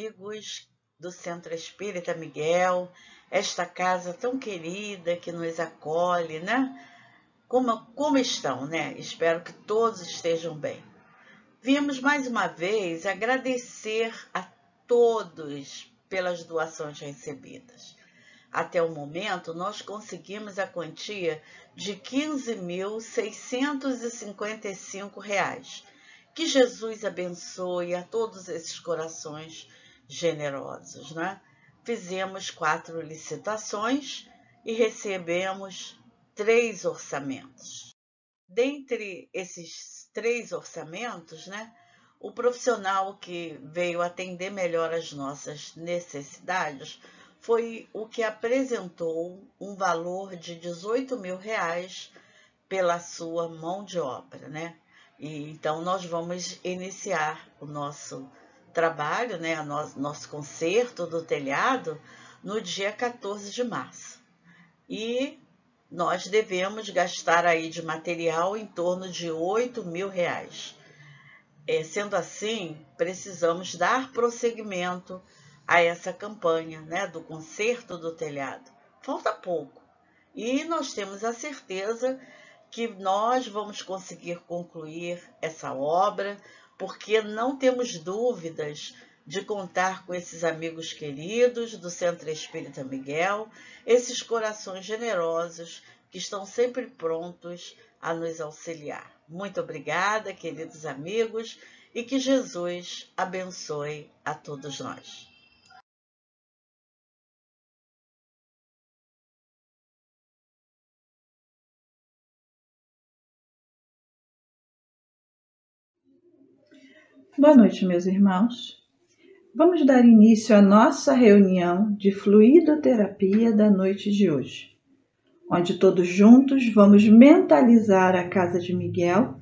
amigos do Centro Espírita Miguel, esta casa tão querida que nos acolhe, né? Como estão, né? Espero que todos estejam bem. Vimos mais uma vez agradecer a todos pelas doações recebidas. Até o momento, nós conseguimos a quantia de R$ 15.655. Que Jesus abençoe a todos esses corações generosos, né? Fizemos 4 licitações e recebemos 3 orçamentos. Dentre esses 3 orçamentos, né, o profissional que veio atender melhor as nossas necessidades foi o que apresentou um valor de R$ 18.000 pela sua mão de obra, né? E então nós vamos iniciar o nosso trabalho, né, nosso conserto do telhado no dia 14 de março. E nós devemos gastar aí de material em torno de R$ 8.000. Sendo assim, precisamos dar prosseguimento a essa campanha, né, do conserto do telhado. Falta pouco e nós temos a certeza que nós vamos conseguir concluir essa obra, porque não temos dúvidas de contar com esses amigos queridos do Centro Espírita Miguel, esses corações generosos que estão sempre prontos a nos auxiliar. Muito obrigada, queridos amigos, e que Jesus abençoe a todos nós. Boa noite, meus irmãos. Vamos dar início à nossa reunião de fluidoterapia da noite de hoje, onde todos juntos vamos mentalizar a Casa de Miguel,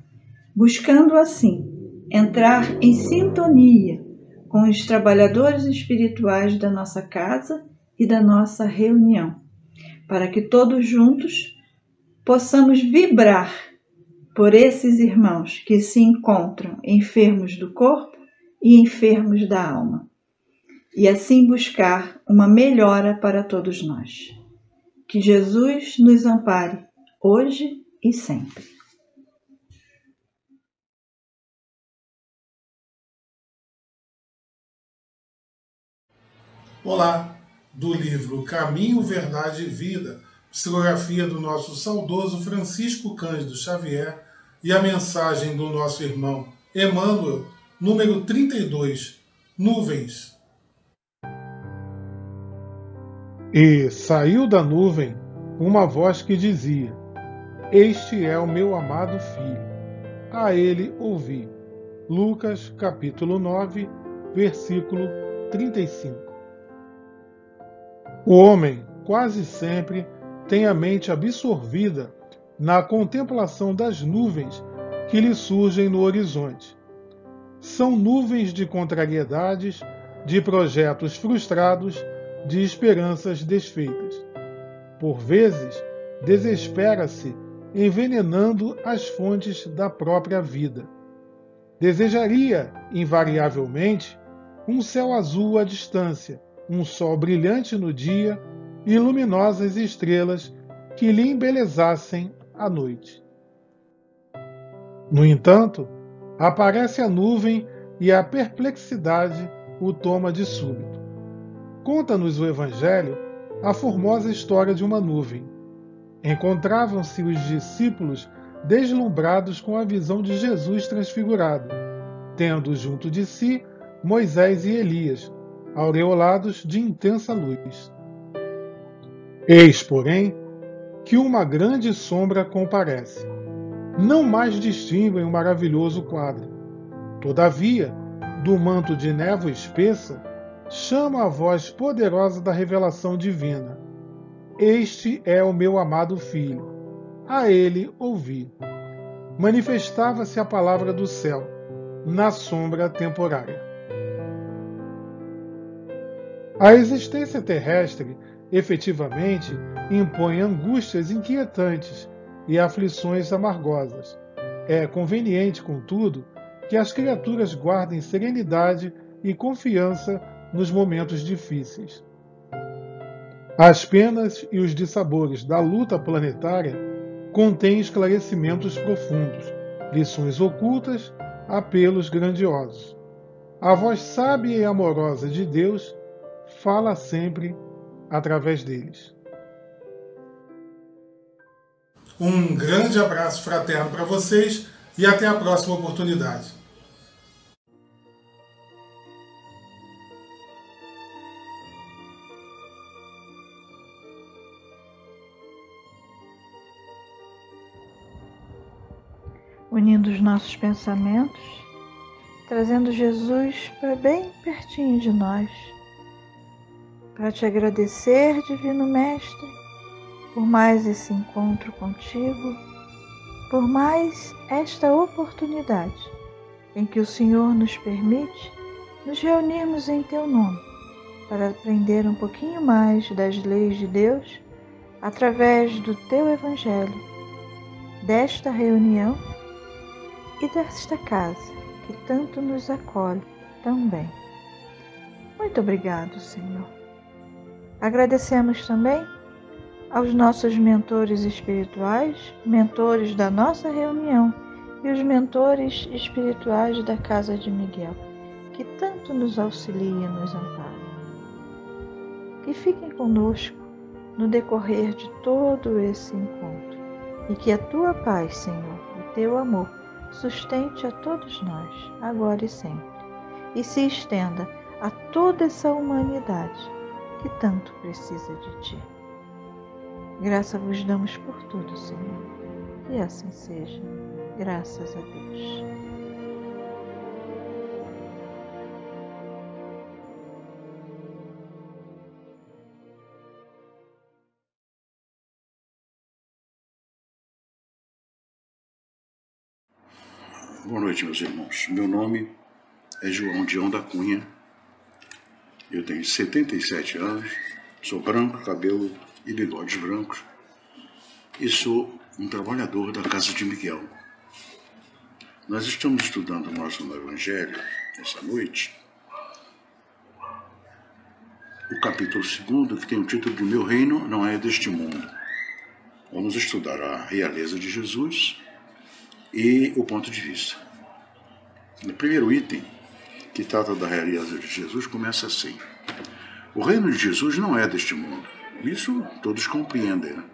buscando assim entrar em sintonia com os trabalhadores espirituais da nossa casa e da nossa reunião, para que todos juntos possamos vibrar por esses irmãos que se encontram enfermos do corpo e enfermos da alma, e assim buscar uma melhora para todos nós. Que Jesus nos ampare hoje e sempre. Olá, do livro Caminho, Verdade e Vida, psicografia do nosso saudoso Francisco Cândido Xavier e a mensagem do nosso irmão Emmanuel, número 32, Nuvens. E saiu da nuvem uma voz que dizia: Este é o meu amado filho, a ele ouvi. Lucas, capítulo 9, versículo 35. O homem quase sempre tem a mente absorvida na contemplação das nuvens que lhe surgem no horizonte. São nuvens de contrariedades, de projetos frustrados, de esperanças desfeitas. Por vezes, desespera-se, envenenando as fontes da própria vida. Desejaria, invariavelmente, um céu azul à distância, um sol brilhante no dia e luminosas estrelas que lhe embelezassem a noite. No entanto, aparece a nuvem e a perplexidade o toma de súbito. Conta-nos o Evangelho a formosa história de uma nuvem. Encontravam-se os discípulos deslumbrados com a visão de Jesus transfigurado, tendo junto de si Moisés e Elias, aureolados de intensa luz. Eis, porém, que uma grande sombra comparece. Não mais distinguem o maravilhoso quadro. Todavia, do manto de névoa espessa, chama a voz poderosa da revelação divina: Este é o meu amado filho, a ele ouvi. Manifestava-se a palavra do céu, na sombra temporária. A existência terrestre, efetivamente, impõe angústias inquietantes e aflições amargosas. É conveniente, contudo, que as criaturas guardem serenidade e confiança nos momentos difíceis. As penas e os dissabores da luta planetária contêm esclarecimentos profundos, lições ocultas, apelos grandiosos. A voz sábia e amorosa de Deus fala sempre através deles. Um grande abraço fraterno para vocês e até a próxima oportunidade. Unindo os nossos pensamentos, trazendo Jesus para bem pertinho de nós, para te agradecer, Divino Mestre, por mais esse encontro contigo, por mais esta oportunidade em que o Senhor nos permite nos reunirmos em Teu nome, para aprender um pouquinho mais das leis de Deus através do Teu Evangelho, desta reunião e desta casa que tanto nos acolhe também. Muito obrigado, Senhor. Agradecemos também aos nossos mentores espirituais, mentores da nossa reunião e os mentores espirituais da Casa de Miguel, que tanto nos auxiliam e nos amparam. Que fiquem conosco no decorrer de todo esse encontro e que a Tua paz, Senhor, o Teu amor, sustente a todos nós, agora e sempre, e se estenda a toda essa humanidade que tanto precisa de Ti. Graça vos damos por tudo, Senhor, e assim seja, graças a Deus. Boa noite, meus irmãos. Meu nome é João Dião da Cunha. Eu tenho 77 anos, sou branco, cabelo e bigodes brancos e sou um trabalhador da Casa de Miguel. Nós estamos estudando o nosso Evangelho essa noite, o capítulo 2, que tem o título de Meu Reino Não É Deste Mundo. Vamos estudar a realeza de Jesus e o ponto de vista. O primeiro item, que trata da realeza de Jesus, começa assim: o reino de Jesus não é deste mundo. Isso todos compreendem, né?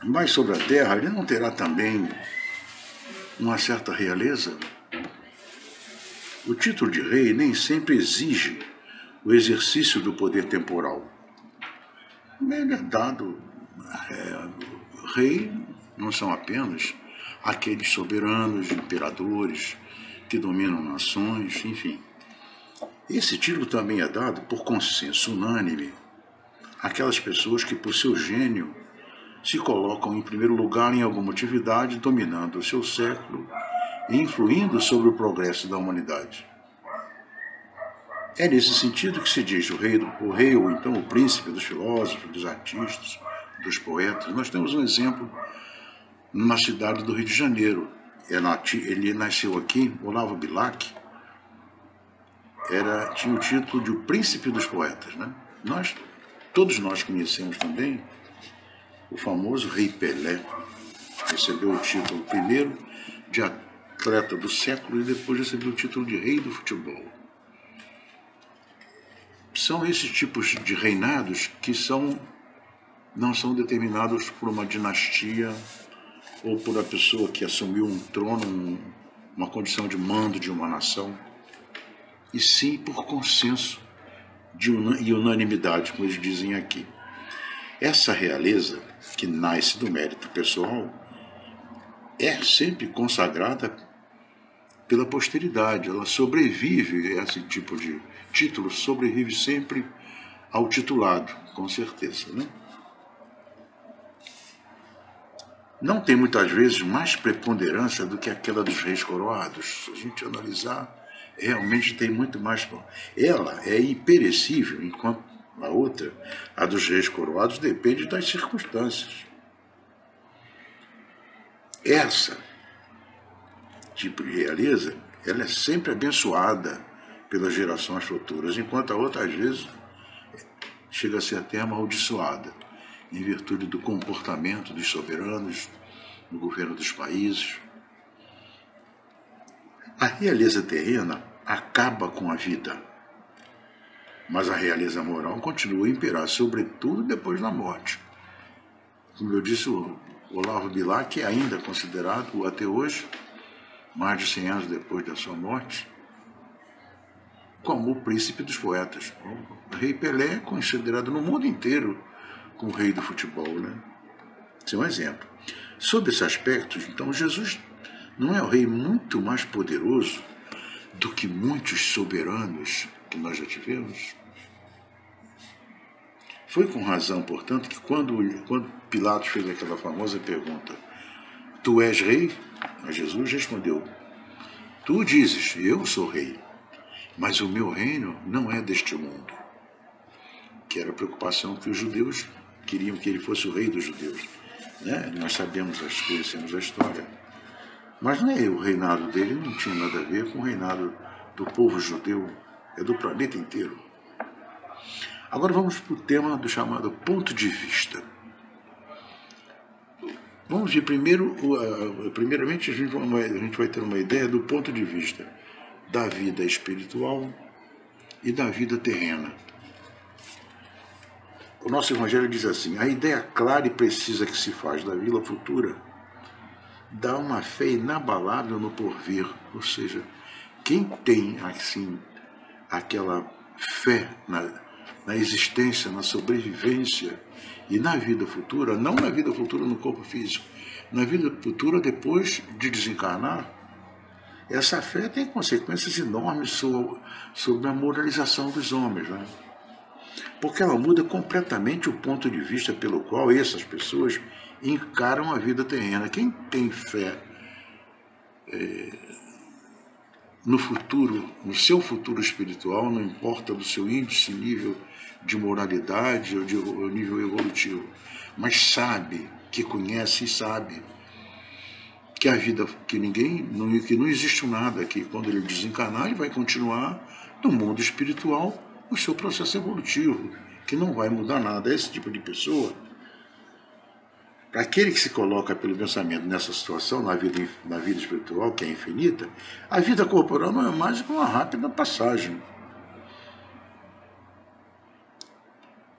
Mas sobre a terra, ele não terá também uma certa realeza? O título de rei nem sempre exige o exercício do poder temporal. Ele é dado. Rei não são apenas aqueles soberanos, imperadores que dominam nações, enfim. Esse título também é dado por consenso unânime àquelas pessoas que, por seu gênio, se colocam em primeiro lugar em alguma atividade, dominando o seu século e influindo sobre o progresso da humanidade. É nesse sentido que se diz o rei ou então o príncipe dos filósofos, dos artistas, dos poetas. Nós temos um exemplo na cidade do Rio de Janeiro. Ele nasceu aqui, Olavo Bilac, tinha o título de o príncipe dos poetas, né? Todos nós conhecemos também o famoso rei Pelé. Recebeu o título primeiro de atleta do século e depois recebeu o título de rei do futebol. São esses tipos de reinados que não são determinados por uma dinastia ou por a pessoa que assumiu um trono, uma condição de mando de uma nação, e sim por consenso e unanimidade, como eles dizem aqui. Essa realeza, que nasce do mérito pessoal, é sempre consagrada pela posteridade. Ela sobrevive, esse tipo de título sobrevive sempre ao titulado, com certeza, né? Não tem muitas vezes mais preponderância do que aquela dos reis coroados. Se a gente analisar, realmente tem muito mais. Ela é imperecível, enquanto a outra, a dos reis coroados, depende das circunstâncias. Essa tipo de realeza, ela é sempre abençoada pelas gerações futuras, enquanto a outra, às vezes, chega a ser até amaldiçoada, em virtude do comportamento dos soberanos no governo dos países. A realeza terrena acaba com a vida, mas a realeza moral continua a imperar, sobretudo depois da morte. Como eu disse, o Olavo Bilac é ainda considerado, até hoje, mais de 100 anos depois da sua morte, como o príncipe dos poetas. O rei Pelé é considerado no mundo inteiro como o rei do futebol, né? Esse é um exemplo. Sob esse aspecto, então, Jesus não é o rei muito mais poderoso do que muitos soberanos que nós já tivemos? Foi com razão, portanto, que quando Pilatos fez aquela famosa pergunta, tu és rei? A Jesus respondeu, tu dizes, eu sou rei, mas o meu reino não é deste mundo. Que era a preocupação que os judeus queriam que ele fosse o rei dos judeus. Né? Nós conhecemos a história. Mas não é o reinado dele, não tinha nada a ver com o reinado do povo judeu, é do planeta inteiro. Agora vamos para o tema do chamado ponto de vista. Vamos ver primeiramente a gente vai ter uma ideia do ponto de vista da vida espiritual e da vida terrena. O nosso Evangelho diz assim, a ideia clara e precisa que se faz da vida futura dá uma fé inabalável no porvir, ou seja, quem tem assim aquela fé na existência, na sobrevivência e na vida futura, não na vida futura no corpo físico, na vida futura depois de desencarnar, essa fé tem consequências enormes sobre a moralização dos homens, né? Porque ela muda completamente o ponto de vista pelo qual essas pessoas encaram a vida terrena. Quem tem fé no futuro, no seu futuro espiritual, não importa do seu índice, nível de moralidade ou de nível evolutivo, mas sabe, que conhece e sabe que a vida, que não existe nada, que quando ele desencarnar, ele vai continuar no mundo espiritual o seu processo evolutivo, que não vai mudar nada. Esse tipo de pessoa, para aquele que se coloca pelo pensamento nessa situação, na vida espiritual, que é infinita, a vida corporal não é mais que uma rápida passagem.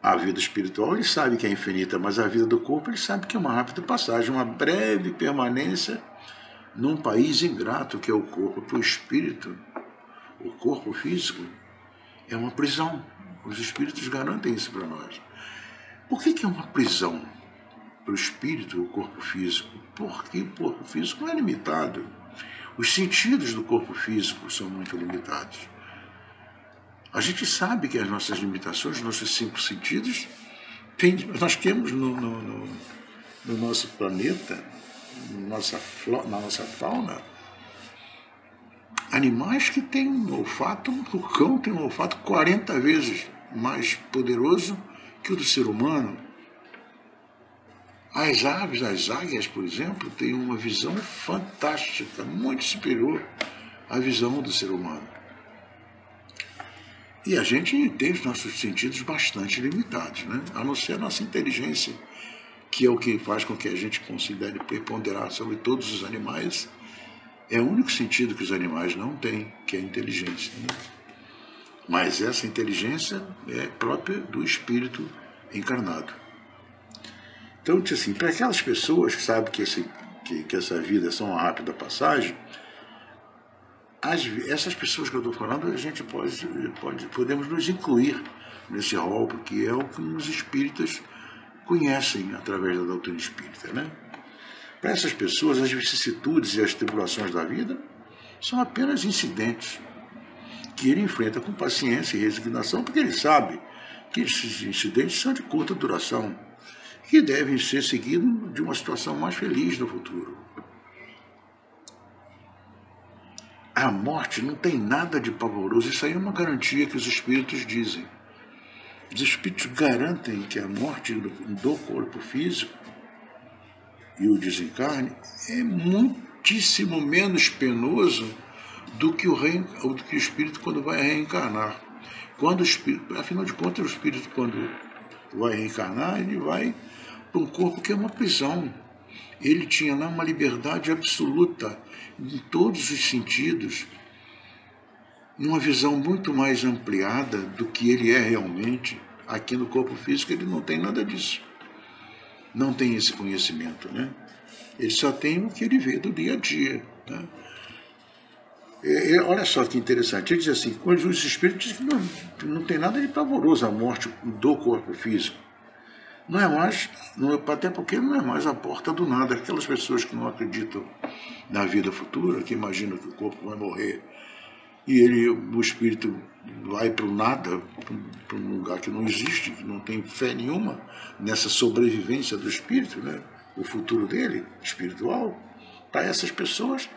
A vida espiritual ele sabe que é infinita, mas a vida do corpo ele sabe que é uma rápida passagem, uma breve permanência num país ingrato que é o corpo. Para o espírito, o corpo físico é uma prisão. Os espíritos garantem isso para nós. Por que é uma prisão para o espírito, o corpo físico? Porque o corpo físico não é limitado. Os sentidos do corpo físico são muito limitados. A gente sabe que as nossas limitações, nossos 5 sentidos, nós temos no nosso planeta, na nossa fauna, animais que têm um olfato, o cão tem um olfato 40 vezes mais poderoso que o do ser humano. As aves, as águias, por exemplo, têm uma visão fantástica, muito superior à visão do ser humano. E a gente tem os nossos sentidos bastante limitados, né? A não ser a nossa inteligência, que é o que faz com que a gente considere preponderar sobre todos os animais. É o único sentido que os animais não têm, que é a inteligência, né? Mas essa inteligência é própria do espírito encarnado. Então, assim, para aquelas pessoas que sabem que essa vida é só uma rápida passagem, essas pessoas que eu estou falando, a gente podemos nos incluir nesse rol, porque é o que os espíritas conhecem através da doutrina espírita, né? Para essas pessoas, as vicissitudes e as tribulações da vida são apenas incidentes que ele enfrenta com paciência e resignação, porque ele sabe que esses incidentes são de curta duração e devem ser seguidos de uma situação mais feliz no futuro. A morte não tem nada de pavoroso, isso aí é uma garantia que os espíritos dizem. Os espíritos garantem que a morte do corpo físico e o desencarne é muitíssimo menos penoso do que o espírito quando vai reencarnar. Quando o espírito, afinal de contas, o espírito quando vai reencarnar, ele vai para um corpo que é uma prisão. Ele tinha lá uma liberdade absoluta em todos os sentidos, uma visão muito mais ampliada do que ele é realmente. Aqui no corpo físico ele não tem nada disso. Não tem esse conhecimento, né? Ele só tem o que ele vê do dia a dia, né? Olha só que interessante, ele diz assim, quando os espíritos dizem que não tem nada de pavoroso a morte do corpo físico. Não é mais, até porque não é mais a porta do nada. Aquelas pessoas que não acreditam na vida futura, que imaginam que o corpo vai morrer e o espírito vai para o nada, para um lugar que não existe, que não tem fé nenhuma nessa sobrevivência do espírito, né? O futuro dele, espiritual, para essas pessoas,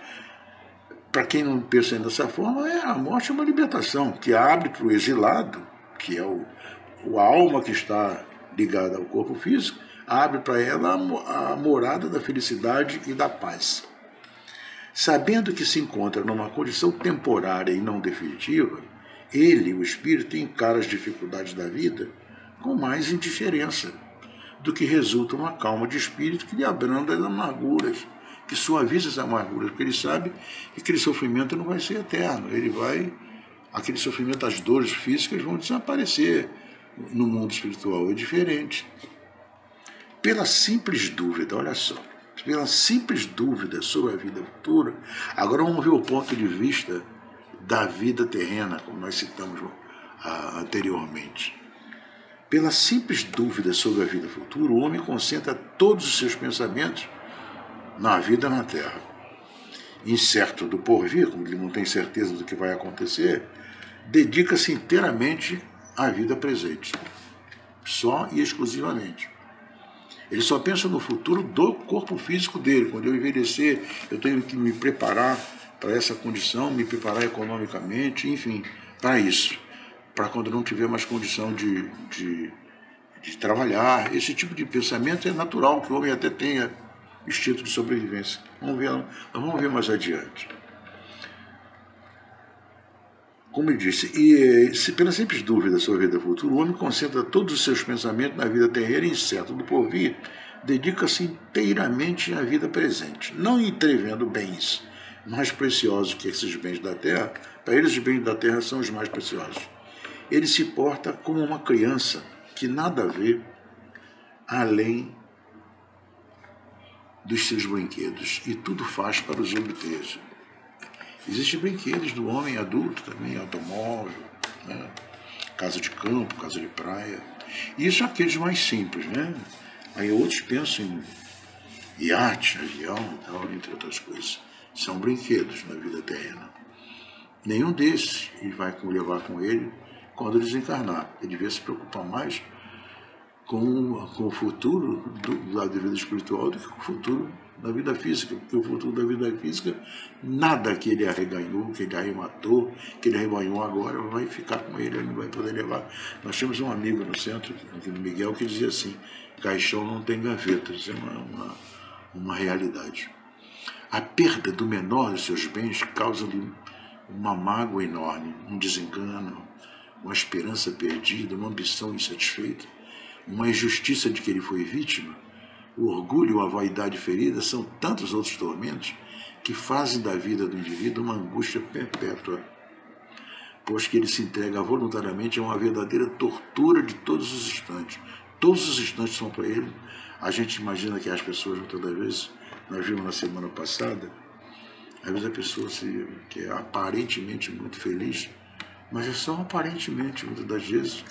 para quem não pensa dessa forma, a morte é uma libertação, que abre para o exilado, que é a alma que está ligada ao corpo físico, abre para ela a morada da felicidade e da paz. Sabendo que se encontra numa condição temporária e não definitiva, ele, o espírito, encara as dificuldades da vida com mais indiferença, do que resulta uma calma de espírito que lhe abranda as amarguras, que suaviza as amarguras, porque ele sabe que aquele sofrimento não vai ser eterno, aquele sofrimento, as dores físicas vão desaparecer. No mundo espiritual é diferente. Pela simples dúvida, olha só, pela simples dúvida sobre a vida futura, agora vamos ver o ponto de vista da vida terrena, como nós citamos anteriormente. Pela simples dúvida sobre a vida futura, o homem concentra todos os seus pensamentos na vida na Terra. Incerto do porvir, como ele não tem certeza do que vai acontecer, dedica-se inteiramente à vida presente, só e exclusivamente. Ele só pensa no futuro do corpo físico dele. Quando eu envelhecer, eu tenho que me preparar para essa condição, me preparar economicamente, enfim, para isso. Para quando não tiver mais condição de trabalhar. Esse tipo de pensamento é natural, que o homem até tenha instinto de sobrevivência. Vamos ver mais adiante. Como eu disse, se pela simples dúvida sobre a vida futura, o homem concentra todos os seus pensamentos na vida terrena e incerto do porvir, dedica-se inteiramente à vida presente, não entrevendo bens mais preciosos que esses bens da terra. Para eles, os bens da terra são os mais preciosos. Ele se porta como uma criança que nada vê além dos seus brinquedos e tudo faz para os obter. Existem brinquedos do homem adulto também, automóvel, né? Casa de campo, casa de praia. E isso é aqueles mais simples, né? Aí outros pensam em iate, avião, tal, entre outras coisas. São brinquedos na vida terrena. Nenhum desses ele vai levar com ele quando desencarnar. Ele devia se preocupar mais com o futuro da vida espiritual do que com o futuro da vida física, porque o futuro da vida física, nada que ele arreganhou, que ele arrematou, que ele arrebanhou agora, vai ficar com ele não vai poder levar. Nós tínhamos um amigo no centro, aqui no Miguel, que dizia assim, caixão não tem gaveta, isso é uma realidade. A perda do menor dos seus bens causa-lhe uma mágoa enorme, um desengano, uma esperança perdida, uma ambição insatisfeita, uma injustiça de que ele foi vítima. O orgulho ou a vaidade ferida são tantos outros tormentos que fazem da vida do indivíduo uma angústia perpétua, pois que ele se entrega voluntariamente a uma verdadeira tortura de todos os instantes. Todos os instantes são para ele. A gente imagina que as pessoas, muitas das vezes, nós vimos na semana passada, às vezes a pessoa que é aparentemente muito feliz, mas é só aparentemente, muitas das vezes,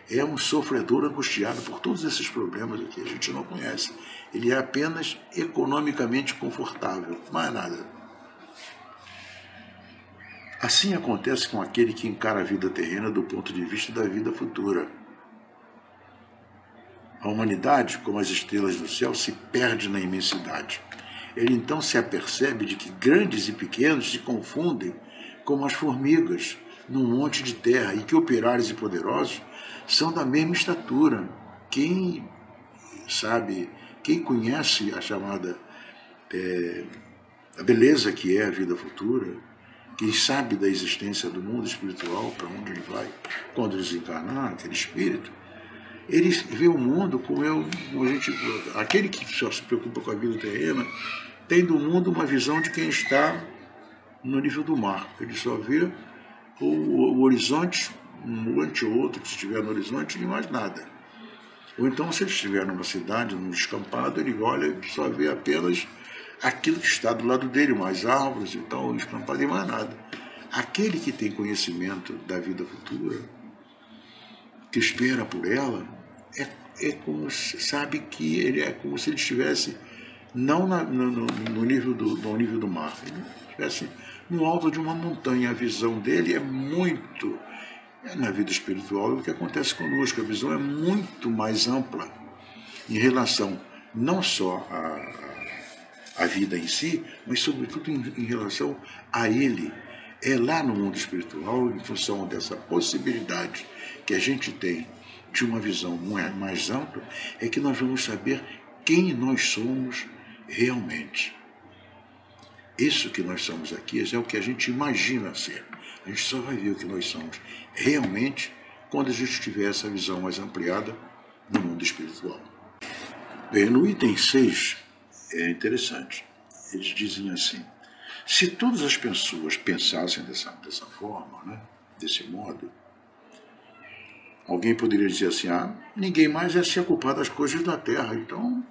é um sofredor angustiado por todos esses problemas que a gente não conhece. Ele é apenas economicamente confortável, mais nada. Assim acontece com aquele que encara a vida terrena do ponto de vista da vida futura. A humanidade, como as estrelas do céu, se perde na imensidade. Ele então se apercebe de que grandes e pequenos se confundem como as formigas num monte de terra e que operários e poderosos são da mesma estatura. Quem sabe, quem conhece a chamada a beleza que é a vida futura, que sabe da existência do mundo espiritual, para onde ele vai quando desencarnar, aquele espírito, ele vê o mundo como aquele que só se preocupa com a vida terrena, tem do mundo uma visão de quem está no nível do mar. Ele só vê o horizonte, um ante ou outro que estiver no horizonte, e mais nada. Ou então, se ele estiver numa cidade, num descampado, ele olha e só vê apenas aquilo que está do lado dele, mais árvores e tal, descampado, e mais nada. Aquele que tem conhecimento da vida futura, que espera por ela, é como sabe que ele é como se ele estivesse não no nível do mar, ele estivesse no alto de uma montanha. A visão dele é muito, na vida espiritual, o que acontece conosco, a visão é muito mais ampla em relação não só à vida em si, mas sobretudo em relação a ele. É lá no mundo espiritual, em função dessa possibilidade que a gente tem de uma visão mais ampla, é que nós vamos saber quem nós somos realmente. Isso que nós somos aqui é o que a gente imagina ser. A gente só vai ver o que nós somos realmente quando a gente tiver essa visão mais ampliada no mundo espiritual. Bem, no item 6 é interessante. Eles dizem assim: se todas as pessoas pensassem dessa forma, né, desse modo, alguém poderia dizer assim: ninguém mais é ser culpado das coisas da Terra, então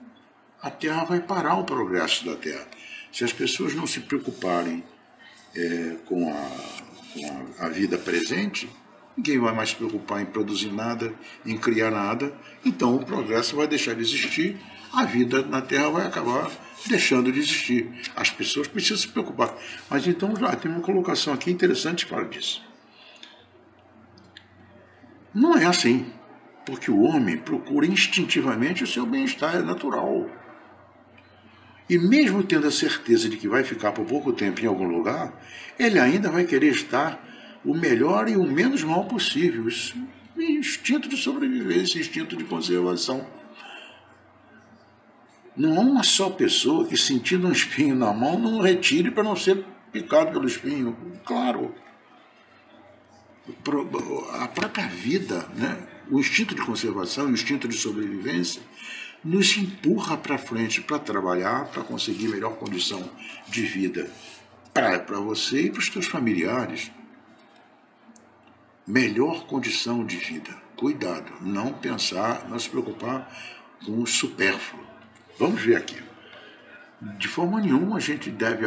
a Terra vai parar o progresso da Terra. Se as pessoas não se preocuparem com a vida presente, ninguém vai mais se preocupar em produzir nada, em criar nada, então o progresso vai deixar de existir, a vida na Terra vai acabar deixando de existir. As pessoas precisam se preocupar. Mas então já tem uma colocação aqui interessante que fala disso. Não é assim, porque o homem procura instintivamente o seu bem-estar, é natural. E mesmo tendo a certeza de que vai ficar por pouco tempo em algum lugar, ele ainda vai querer estar o melhor e o menos mal possível. Isso é instinto de sobrevivência, instinto de conservação. Não há uma só pessoa que, sentindo um espinho na mão, não retire para não ser picado pelo espinho. Claro. A própria vida, né? O instinto de conservação, o instinto de sobrevivência, nos empurra para frente para trabalhar, para conseguir melhor condição de vida para você e para os seus familiares. Melhor condição de vida. Cuidado, não pensar, não se preocupar com o supérfluo. Vamos ver aqui. De forma nenhuma a gente deve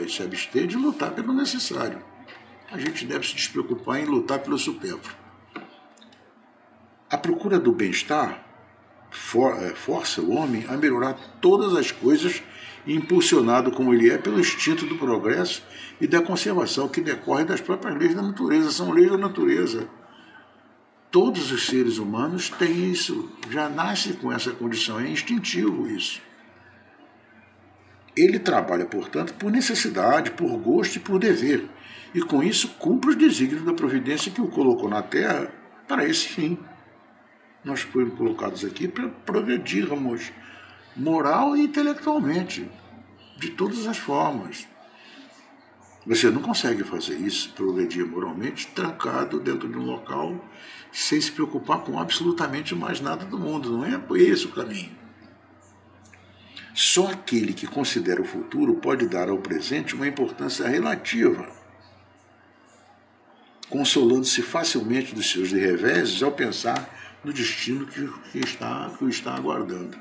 se abster de lutar pelo necessário. A gente deve se despreocupar em lutar pelo supérfluo. A procura do bem-estar força o homem a melhorar todas as coisas, impulsionado como ele é pelo instinto do progresso e da conservação que decorre das próprias leis da natureza. São leis da natureza. Todos os seres humanos têm isso, já nascem com essa condição, é instintivo isso. Ele trabalha, portanto, por necessidade, por gosto e por dever, e com isso cumpre os desígnios da providência que o colocou na Terra para esse fim. Nós fomos colocados aqui para progredirmos moral e intelectualmente, de todas as formas. Você não consegue fazer isso, progredir moralmente, trancado dentro de um local, sem se preocupar com absolutamente mais nada do mundo. Não é esse o caminho. Só aquele que considera o futuro pode dar ao presente uma importância relativa, consolando-se facilmente dos seus reveses ao pensar no destino que o está aguardando.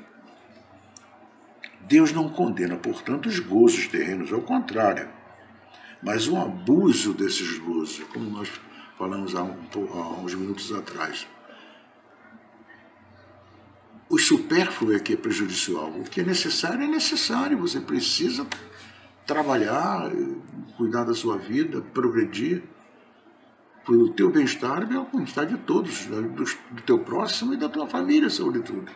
Deus não condena, portanto, os gozos terrenos, ao contrário, mas o abuso desses gozos, como nós falamos há uns minutos atrás. O supérfluo é que é prejudicial. O que é necessário. Você precisa trabalhar, cuidar da sua vida, progredir pelo teu bem-estar e pelo bem-estar de todos, do teu próximo e da tua família, sobretudo.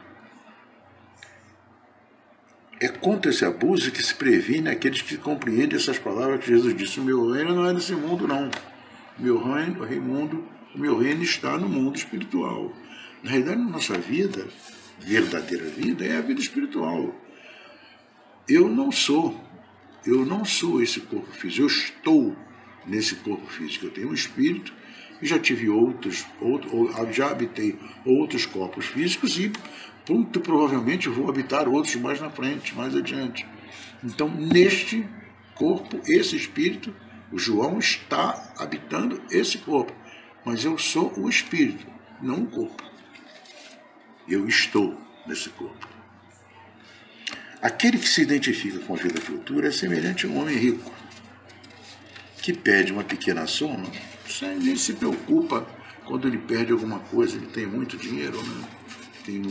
É contra esse abuso que se previne aqueles que compreendem essas palavras que Jesus disse: o meu reino não é desse mundo, não. O meu reino está no mundo espiritual. Na realidade, a nossa vida, verdadeira vida, é a vida espiritual. Eu não sou esse corpo físico, eu estou nesse corpo físico. Eu tenho um espírito e já tive já habitei outros corpos físicos e muito provavelmente vou habitar outros mais na frente, mais adiante. Então, neste corpo, esse espírito, o João está habitando esse corpo, mas eu sou o espírito, não o corpo. Eu estou nesse corpo. Aquele que se identifica com a vida futura é semelhante a um homem rico, que perde uma pequena soma, nem se preocupa quando ele perde alguma coisa, ele tem muito dinheiro, né? Tem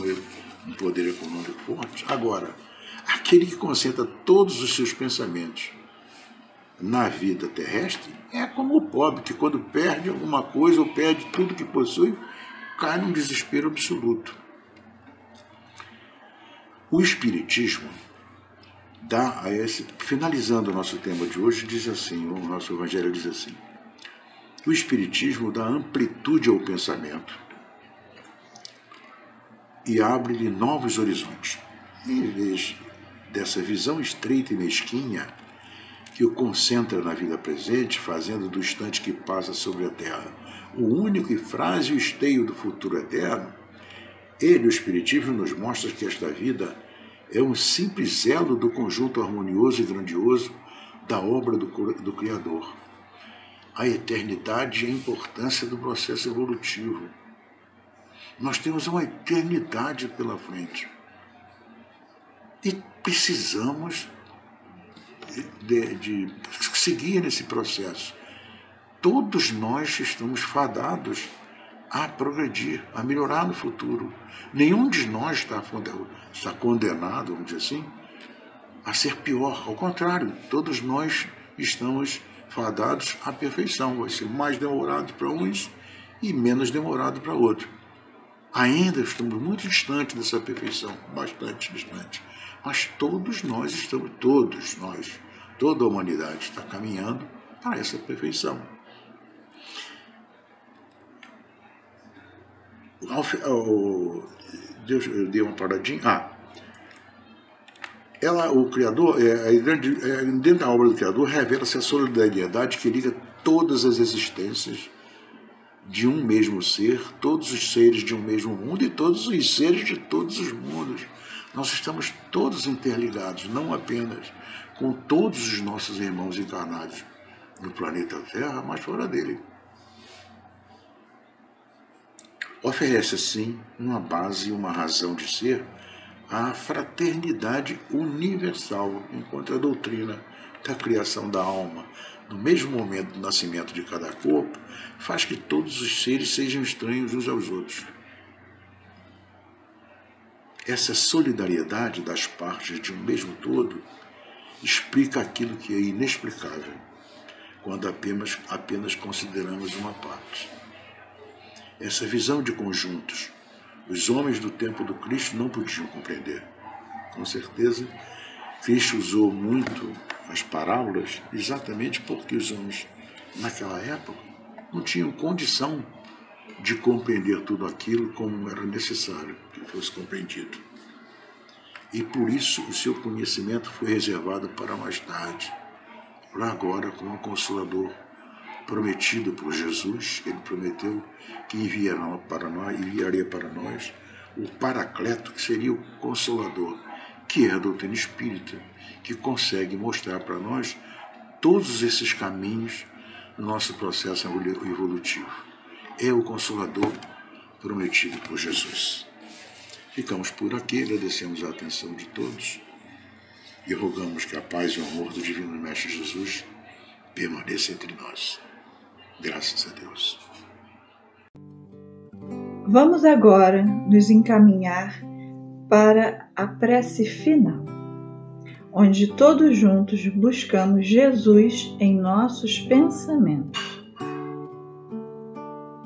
um poder econômico forte. Agora, aquele que concentra todos os seus pensamentos na vida terrestre é como o pobre, que quando perde alguma coisa ou perde tudo que possui, cai num desespero absoluto. O Espiritismo dá a esse, finalizando o nosso tema de hoje, diz assim, o nosso Evangelho diz assim: o Espiritismo dá amplitude ao pensamento e abre-lhe novos horizontes. Em vez dessa visão estreita e mesquinha que o concentra na vida presente, fazendo do instante que passa sobre a Terra o único e frágil esteio do futuro eterno, o Espiritismo nos mostra que esta vida é um simples elo do conjunto harmonioso e grandioso da obra do Criador. A eternidade e a importância do processo evolutivo. Nós temos uma eternidade pela frente. E precisamos de seguir nesse processo. Todos nós estamos fadados a progredir, a melhorar no futuro. Nenhum de nós está condenado, vamos dizer assim, a ser pior. Ao contrário, todos nós estamos fadados à perfeição. Vai ser mais demorado para uns e menos demorado para outros. Ainda estamos muito distantes dessa perfeição, bastante distante. Mas todos nós estamos, toda a humanidade está caminhando para essa perfeição. Deus deu uma paradinha. O Criador, dentro da obra do Criador, revela-se a solidariedade que liga todas as existências de um mesmo ser, todos os seres de um mesmo mundo e todos os seres de todos os mundos. Nós estamos todos interligados, não apenas com todos os nossos irmãos encarnados no planeta Terra, mas fora dele. Oferece, assim, uma base e uma razão de ser à fraternidade universal, enquanto a doutrina da criação da alma, no mesmo momento do nascimento de cada corpo, faz que todos os seres sejam estranhos uns aos outros. Essa solidariedade das partes de um mesmo todo explica aquilo que é inexplicável, quando apenas consideramos uma parte. Essa visão de conjuntos, os homens do tempo do Cristo não podiam compreender. Com certeza, Cristo usou muito as parábolas exatamente porque os homens, naquela época, não tinham condição de compreender tudo aquilo como era necessário que fosse compreendido. E por isso o seu conhecimento foi reservado para mais tarde, para agora com o Consolador prometido por Jesus. Ele prometeu que enviaria para nós o Paracleto, que seria o Consolador, que é a doutrina espírita, que consegue mostrar para nós todos esses caminhos no nosso processo evolutivo. É o Consolador prometido por Jesus. Ficamos por aqui, agradecemos a atenção de todos e rogamos que a paz e o amor do Divino Mestre Jesus permaneça entre nós. Graças a Deus. Vamos agora nos encaminhar para a prece final, onde todos juntos buscamos Jesus em nossos pensamentos,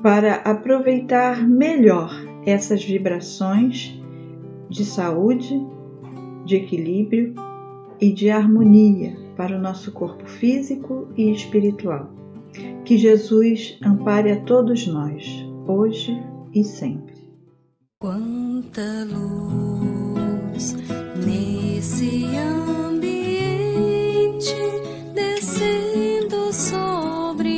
para aproveitar melhor essas vibrações de saúde, de equilíbrio e de harmonia para o nosso corpo físico e espiritual. Que Jesus ampare a todos nós, hoje e sempre. Quanta luz nesse ambiente, descendo sobre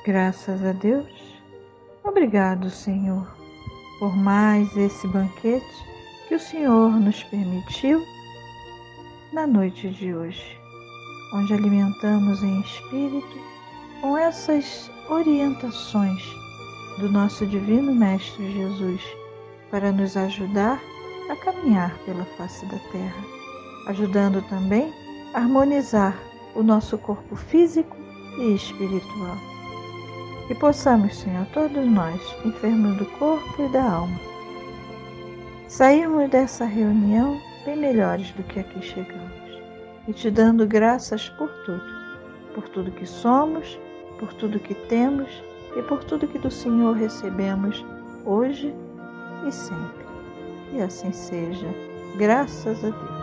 Graças a Deus. Obrigado, Senhor, por mais esse banquete que o Senhor nos permitiu na noite de hoje, onde alimentamos em espírito com essas orientações do nosso Divino Mestre Jesus para nos ajudar a caminhar pela face da terra, ajudando também a harmonizar o nosso corpo físico e espiritual. Que possamos, Senhor, todos nós, enfermos do corpo e da alma, sairmos dessa reunião bem melhores do que aqui chegamos, e te dando graças por tudo que somos, por tudo que temos e por tudo que do Senhor recebemos hoje e sempre. E assim seja, graças a Deus.